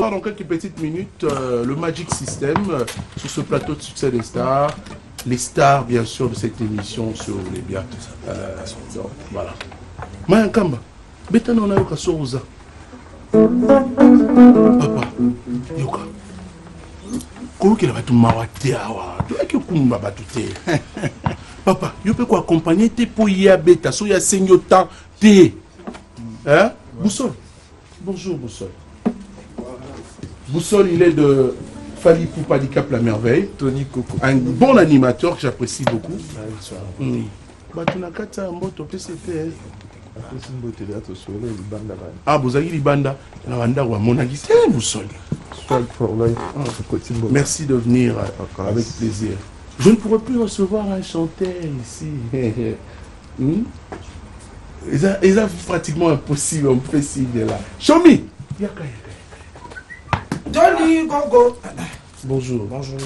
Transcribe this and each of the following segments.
recevoir dans quelques petites minutes le Magic System sur ce plateau de succès des stars. Les stars, bien sûr, de cette émission sur les biens. Donc, voilà. Maya Kamba, Betana on a yoka Souza. Papa, yoka. Comment qu'il a battu Mawate awa? Tu as que kumba batute. Papa, you peux quoi accompagner tes pour y bêta, so ya seignotan te. Hein? Boussole. Bonjour Boussole. Boussole, il est de Fali Poupadicap la merveille. Tony Coco. Un bon animateur que j'apprécie beaucoup. Batunakata Mboto PCT. Ah, vous avez Libanda. Boussole. Merci de venir avec plaisir. Je ne pourrais plus recevoir un chanteur ici. Ils ont pratiquement impossible, on peut s'y là. Chomi! Johnny Gogo. Bonjour. Bonjour.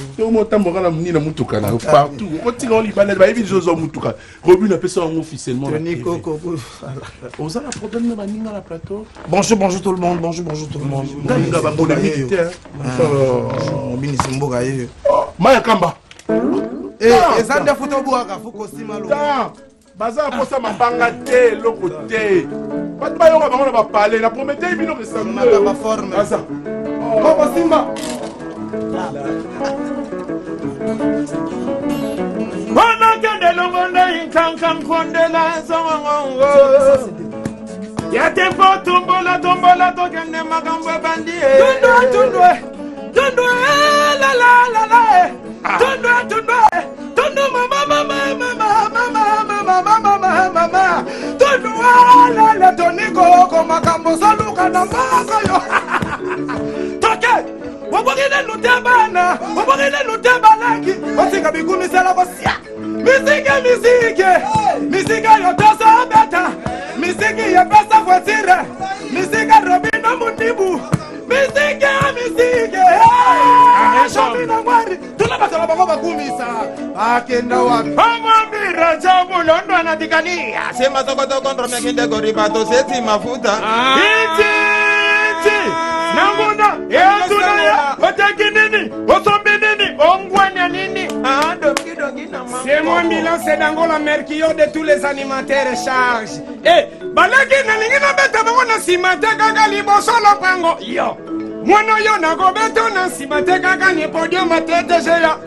Partout. Officiellement. Vous avez un problème de la plateau? Bonjour, bonjour tout le monde. Bonjour, bonjour tout le monde. Maya Kamba. Et ça ne faut pas Fukushima. Baza pour ça ma bangate le côté. Pas de baillon on va parler. La promettait bino que ça ma forme. Baza. Comment Simba? Wanagende longonda inkankan kondela zongo. Ya tempo tombola tokende makambo bandi. Tundwe la la. Tundwe mama. Tundwe la toniko ko makambo saluka na makoyo. Toke. Wabogele nutebana, wabogele nutebalaki, wasinga bigumi sela bosia. Misike yotosa beta, misike yepesa voitire, misike Robino Mundibu, misike. Shomina mwari, tulabatola bango bakumisa. Akenda wapi? Amambira jambo londo anatikania. Sema toko kontro mekinde goribato seti mafuta. Nanguna, Ezunaya, Otakinini, Osombinini, Ongwanya Nini, c'est moi Milan, c'est Dangola Mercure de tous les animateurs charge. Eh, Balaki Nalina Beta Bana Simate Gagali Bosolo Pango, yo. Mono yo Nagobeto Nansimate Gagani Podio Matete Jaya.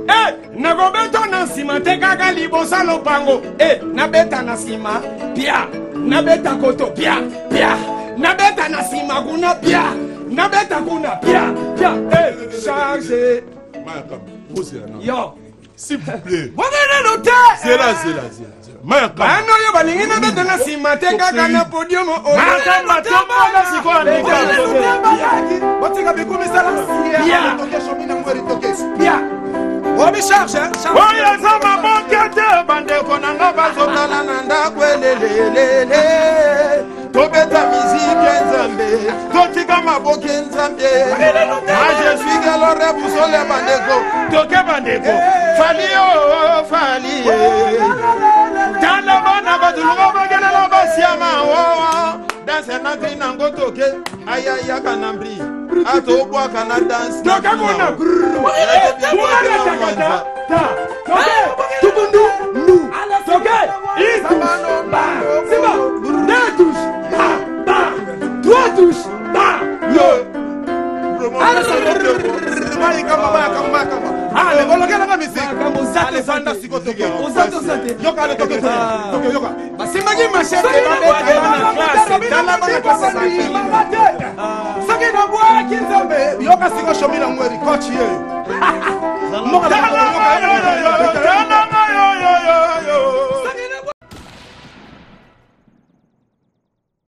Eh, Nagobeto Nansimate Gagali Bosolo Pango. Eh, Nabeta Nasima, Pia, Nabeta Koto, Pia. Nabeta Nasima Guna, Pia. Nabeta kuna pia chargé. Yo, s'il vous plaît. C'est là. Maya Kamba. Ah non, yo balingi nabeta na simate kaka na podium. Obi charge. Oya sama monkete bande konanga bazotala nanda kwelelele. Tobeta musique nzambe, totika maboke nzambe. Je suis galore busole bandeko, toke bandeko. Fali. Tala bana badulugo bagela la basiama. Dans un agri nango toke, aya kanambri. Ato bwa kana dance. Toke kona. Tukundu nu. Toke. Itu. Siba. Netus. Trois touches. Yo. Allez, on regarde la musique. Allez, Fanda Sikotoke. Yoka le toke. Yoka. Basimagi machete. Yoka Siko Shomila Mweri. Coach ye. Moka